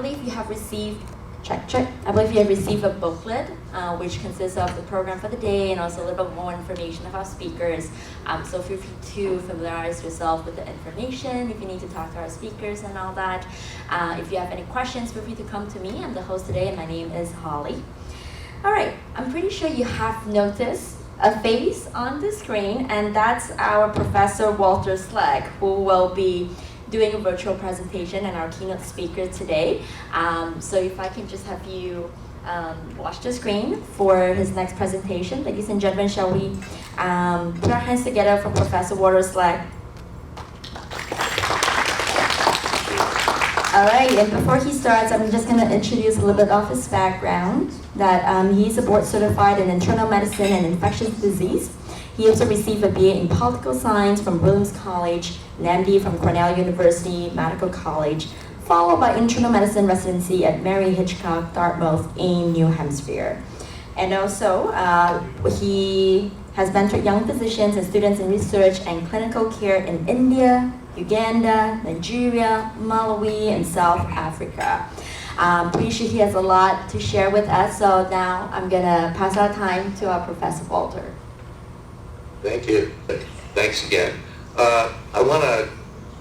believe you have received, I believe you have received a booklet which consists of the program for the day and also a little bit more information of our speakers. So feel free to familiarize yourself with the information if you need to talk to our speakers and all that. If you have any questions, feel free to come to me. I'm the host today and my name is Holly. All right, I'm pretty sure you have noticed a face on the screen, and that's our Professor Walter Shlech, who will be doing a virtual presentation and our keynote speaker today. So if I can just have you watch the screen for his next presentation. Ladies and gentlemen, shall we put our hands together for Professor Walter Shlech. All right, and before he starts, I'm just going to introduce a little bit of his background. That he's a board certified in internal medicine and infectious disease. He also received a BA in political science from Williams College, an MD from Cornell University Medical College, followed by internal medicine residency at Mary Hitchcock, Dartmouth in New Hampshire. And also, he has mentored young physicians and students in research and clinical care in India, Uganda, Nigeria, Malawi, and South Africa. Pretty sure he has a lot to share with us, so now I'm gonna pass our time to our Professor Walter. Thank you. Thanks again. I want to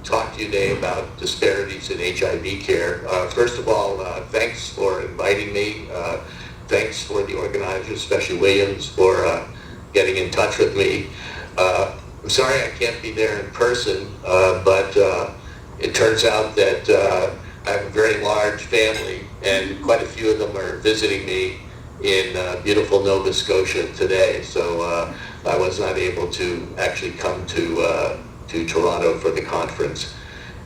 talk to you today about disparities in HIV care. First of all, thanks for inviting me. Thanks for the organizers, especially Williams, for getting in touch with me. I'm sorry I can't be there in person, but it turns out that I have a very large family, and quite a few of them are visiting me in beautiful Nova Scotia today. So I was not able to actually come to Toronto for the conference.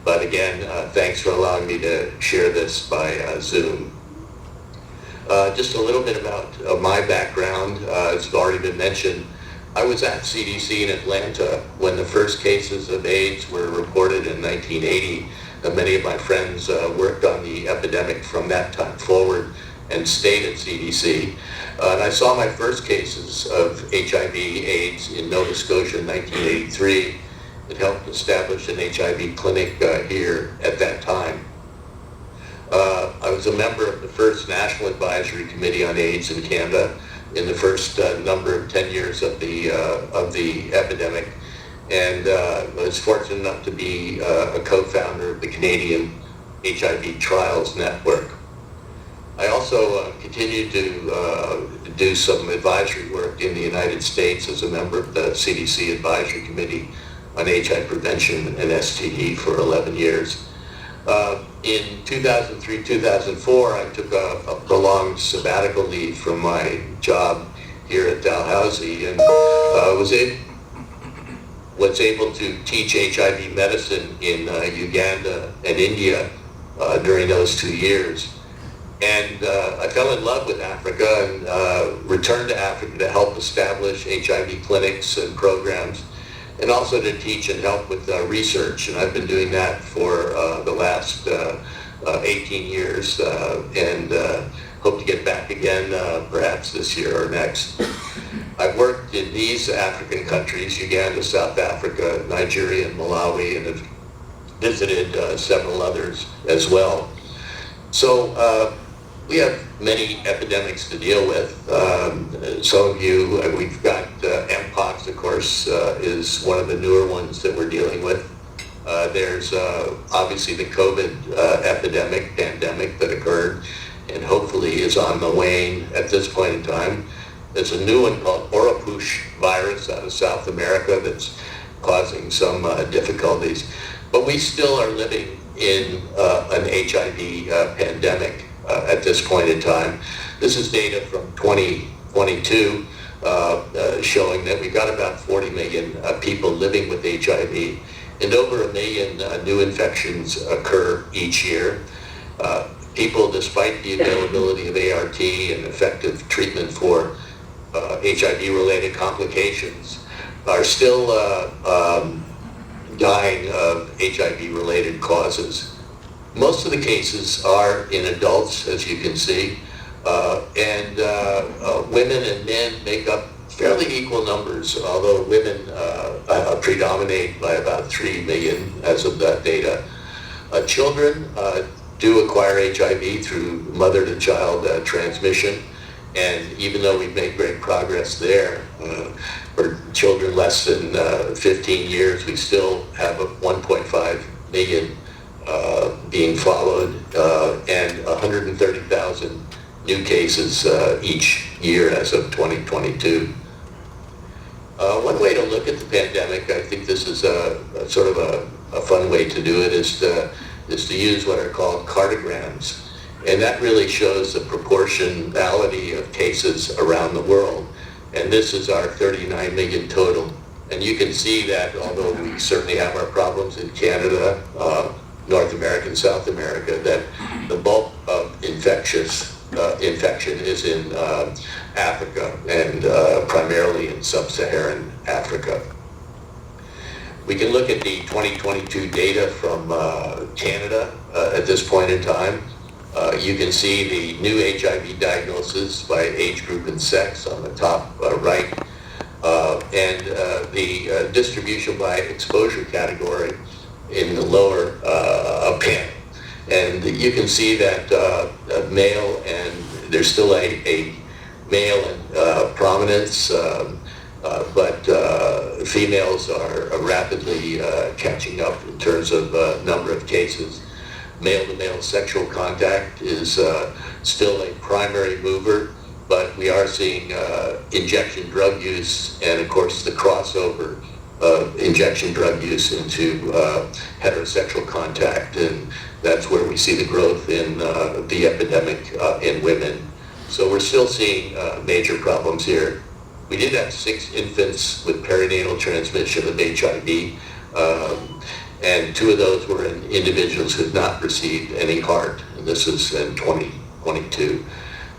But again, thanks for allowing me to share this by Zoom. Just a little bit about my background. As already been mentioned, I was at CDC in Atlanta when the first cases of AIDS were reported in 1980. Many of my friends worked on the epidemic from that time forward and stayed at CDC. And I saw my first cases of HIV/AIDS in Nova Scotia in 1983. It helped establish an HIV clinic here at that time. I was a member of the first National Advisory Committee on AIDS in Canada in the first number of 10 years of the epidemic, and was fortunate enough to be a co-founder of the Canadian HIV Trials Network. I also continued to do some advisory work in the United States as a member of the CDC Advisory Committee on HIV Prevention and STD for 11 years. In 2003-2004, I took a prolonged sabbatical leave from my job here at Dalhousie, and was able to teach HIV medicine in Uganda and India during those 2 years. And I fell in love with Africa and returned to Africa to help establish HIV clinics and programs, and also to teach and help with research. And I've been doing that for the last 18 years, and hope to get back again perhaps this year or next. I've worked in these African countries, Uganda, South Africa, Nigeria, and Malawi, and have visited several others as well. So we have many epidemics to deal with. Some of you, we've got Mpox, of course, is one of the newer ones that we're dealing with. There's obviously the COVID pandemic that occurred and hopefully is on the wane at this point in time. There's a new one called Oropouche virus out of South America that's causing some difficulties. But we still are living in an HIV pandemic at this point in time. This is data from 2022 showing that we've got about 40 million people living with HIV, and over 1 million new infections occur each year. People, despite the availability of ART and effective treatment for HIV-related complications, are still dying of HIV-related causes. Most of the cases are in adults, as you can see, and women and men make up fairly equal numbers, although women predominate by about 3 million as of that data. Children do acquire HIV through mother-to-child transmission, and even though we've made great progress there, for children less than 15 years, we still have 1.5 million being followed, and 130,000 new cases each year as of 2022. One way to look at the pandemic, I think this is a sort of a fun way to do it, is to use what are called cartograms. And that really shows the proportionality of cases around the world. And this is our 39 million total. And you can see that although we certainly have our problems in Canada, North America and South America, that the bulk of infection is in Africa, and primarily in sub-Saharan Africa. We can look at the 2022 data from Canada at this point in time. You can see the new HIV diagnosis by age group and sex on the top right, and the distribution by exposure category in the lower panel. And you can see that male, and there's still a male in prominence, but females are rapidly catching up in terms of number of cases. Male-to-male sexual contact is still a primary mover, but we are seeing injection drug use, and of course the crossover of injection drug use into heterosexual contact, and that's where we see the growth in the epidemic in women. So we're still seeing major problems here. We did have 6 infants with perinatal transmission of HIV, and 2 of those were in individuals who had not received any HAART, and this is in 2022.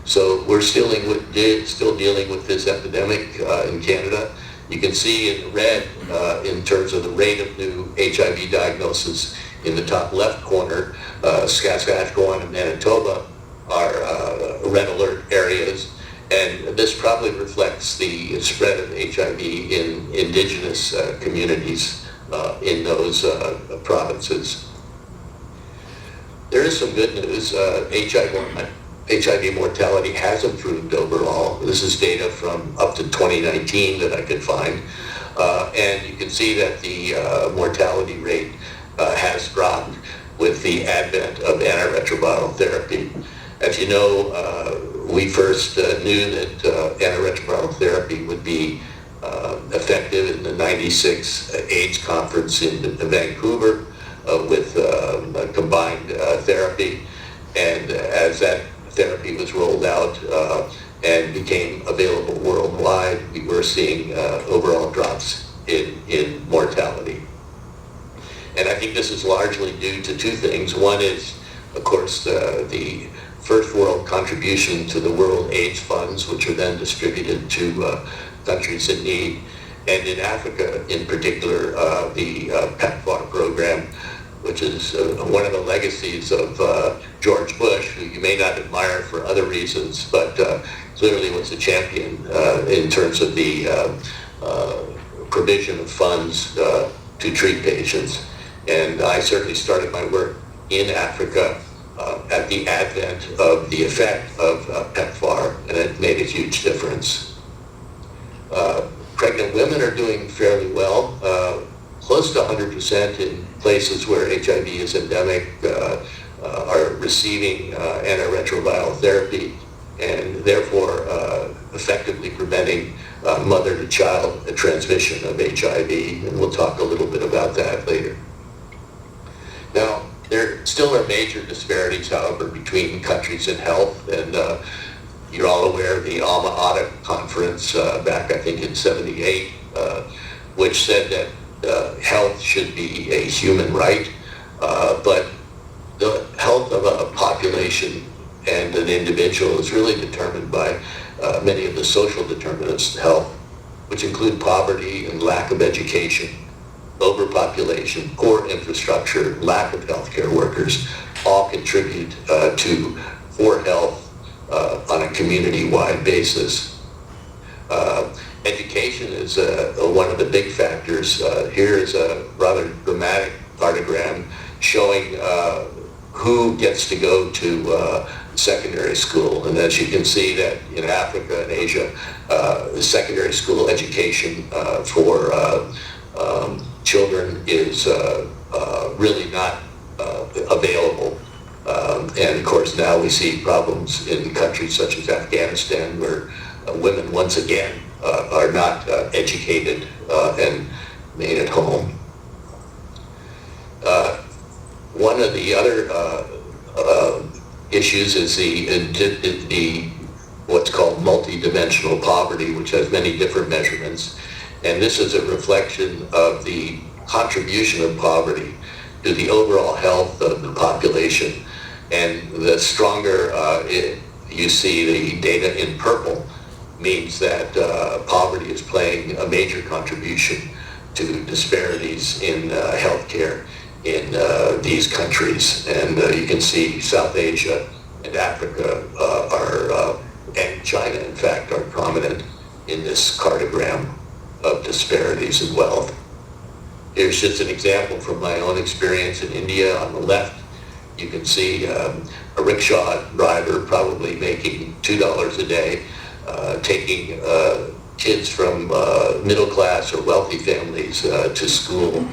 So we're still dealing with this epidemic in Canada. You can see in red, in terms of the rate of new HIV diagnosis, in the top left corner, Saskatchewan and Manitoba are red alert areas, and this probably reflects the spread of HIV in indigenous communities in those provinces. There is some good news. HIV mortality has improved overall. This is data from up to 2019 that I could find. And you can see that the mortality rate has dropped with the advent of antiretroviral therapy. As you know, we first knew that antiretroviral therapy would be effective in the '96 AIDS conference in Vancouver with a combined therapy. And as that therapy was rolled out and became available worldwide, we were seeing overall drops in mortality. And I think this is largely due to 2 things. One is, of course, the first world contribution to the World AIDS Funds, which are then distributed to countries in need. And in Africa, in particular, the PEPFAR program, which is one of the legacies of George Bush, who you may not admire for other reasons, but clearly was a champion in terms of the provision of funds to treat patients. And I certainly started my work in Africa at the advent of the effect of PEPFAR, and it made a huge difference. Pregnant women are doing fairly well, close to 100% in places where HIV is endemic are receiving antiretroviral therapy, and therefore effectively preventing mother-to-child transmission of HIV, and we'll talk a little bit about that later. Now, there still are major disparities, however, between countries in health, and you're all aware of the Alma-Ata conference back, I think, in '78, which said that health should be a human right, but the health of a population and an individual is really determined by many of the social determinants of health, which include poverty and lack of education, overpopulation, poor infrastructure, lack of healthcare workers, all contribute to poor health on a community-wide basis. Education is one of the big factors. Here is a rather dramatic cartogram showing who gets to go to secondary school. And as you can see that in Africa and Asia, secondary school education for children is really not available. And of course now we see problems in countries such as Afghanistan where women once again are not educated and made at home. One of the other issues is the what's called multidimensional poverty, which has many different measurements. And this is a reflection of the contribution of poverty to the overall health of the population. And the stronger you see the data in purple means that poverty is playing a major contribution to disparities in healthcare in these countries. And you can see South Asia and Africa and China, in fact, are prominent in this cartogram of disparities in wealth. Here's just an example from my own experience in India. On the left, you can see a rickshaw driver probably making $2 a day, taking kids from middle class or wealthy families to school.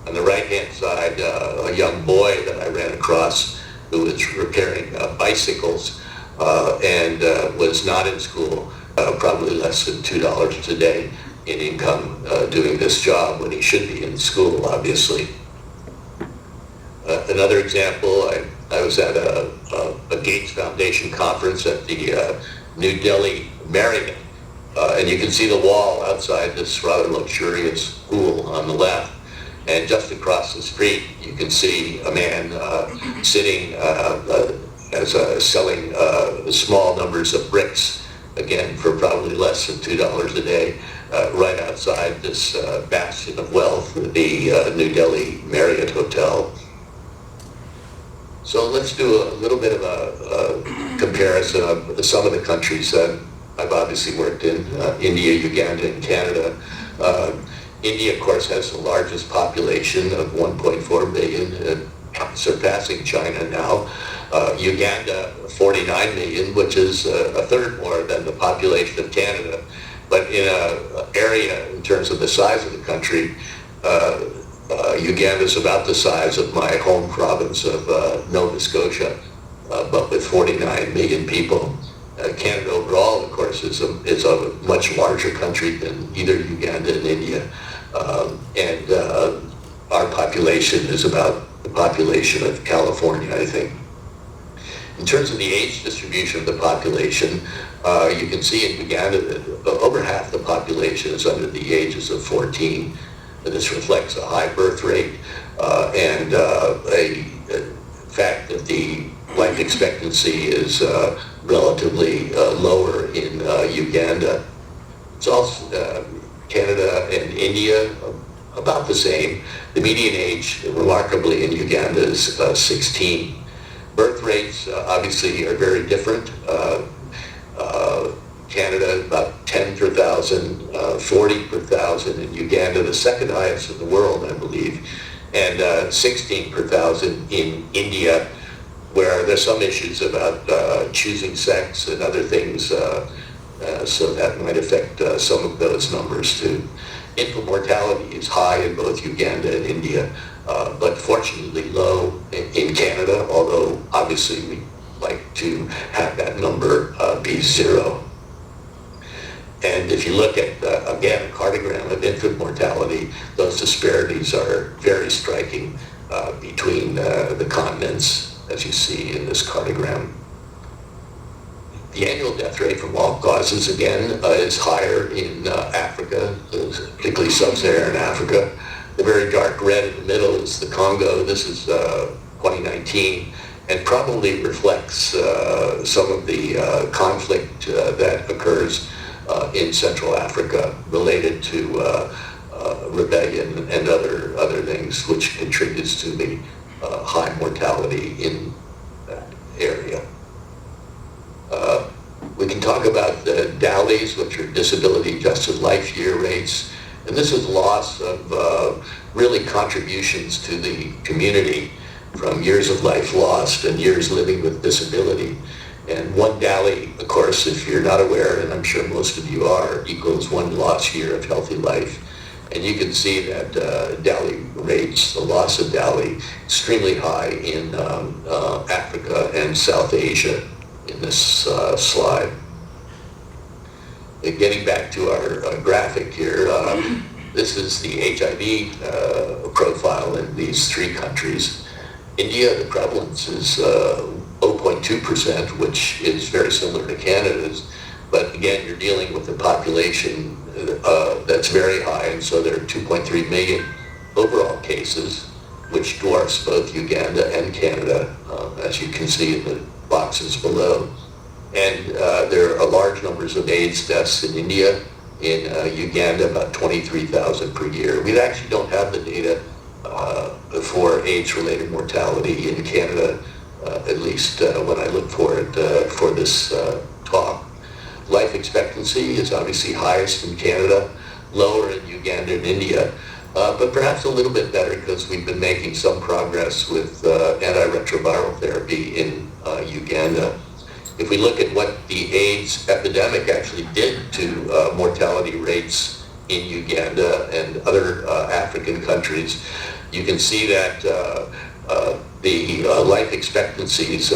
On the right-hand side, a young boy that I ran across who was repairing bicycles and was not in school, probably less than $2 a day in income doing this job when he should be in school, obviously. Another example, I was at a Gates Foundation conference at the New Delhi Marriott, and you can see the wall outside this rather luxurious pool on the left. And just across the street, you can see a man sitting selling small numbers of bricks, again for probably less than $2 a day, right outside this bastion of wealth, the New Delhi Marriott Hotel. So let's do a little bit of a comparison of some of the countries that I've obviously worked in, India, Uganda, and Canada. India, of course, has the largest population of 1.4 million, surpassing China now. Uganda, 49 million, which is a third more than the population of Canada. But in an area, in terms of the size of the country, Uganda is about the size of my home province of Nova Scotia, but with 49 million people. Canada overall, of course, is a much larger country than either Uganda and India. And our population is about the population of California, I think. In terms of the age distribution of the population, you can see in Uganda that over half the population is under the ages of 14. And this reflects a high birth rate and a fact that the life expectancy is relatively lower in Uganda. It's also Canada and India about the same. The median age, remarkably, in Uganda is 16. Birth rates obviously are very different. Canada about 10 per thousand, 40 per thousand in Uganda, the second highest in the world, I believe, and 16 per thousand in India, where there's some issues about choosing sex and other things, so that might affect some of those numbers too. Infant mortality is high in both Uganda and India, but fortunately low in Canada, although obviously we'd like to have that number be zero. And if you look at, again, a cartogram of infant mortality, those disparities are very striking between the continents, as you see in this cartogram. The annual death rate from all causes, again, is higher in Africa, particularly sub-Saharan Africa. The very dark red in the middle is the Congo. This is 2019, and probably reflects some of the conflict that occurs in Central Africa related to rebellion and other things, which contributes to the high mortality in that area. We can talk about the DALYs, which are disability adjusted life year rates, and this is loss of really contributions to the community from years of life lost and years living with disability. And one DALY, of course, if you're not aware, and I'm sure most of you are, equals one lost year of healthy life. And you can see that DALY rates, the loss of DALY, extremely high in Africa and South Asia in this slide. And getting back to our graphic here, this is the HIV profile in these three countries. India, the prevalence is 0.2%, which is very similar to Canada's. But again, you're dealing with a population that's very high, and so there are 2.3 million overall cases, which dwarfs both Uganda and Canada, as you can see in the boxes below. And there are large numbers of AIDS deaths in India. In Uganda, about 23,000 per year. We actually don't have the data for AIDS-related mortality in Canada, at least when I look for it for this talk. Life expectancy is obviously highest in Canada, lower in Uganda and India, but perhaps a little bit better because we've been making some progress with antiretroviral therapy in Uganda. If we look at what the AIDS epidemic actually did to mortality rates in Uganda and other African countries, you can see that the life expectancies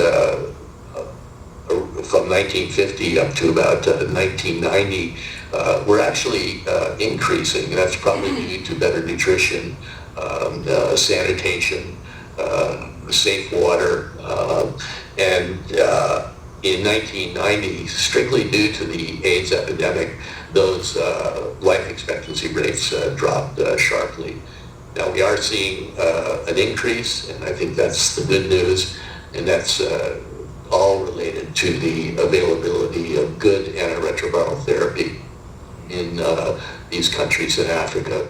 from 1950 up to about 1990 were actually increasing. That's probably due to better nutrition, sanitation, safe water, and in 1990, strictly due to the AIDS epidemic, those life expectancy rates dropped sharply. Now we are seeing an increase, and I think that's the good news, and that's all related to the availability of good antiretroviral therapy in these countries in Africa.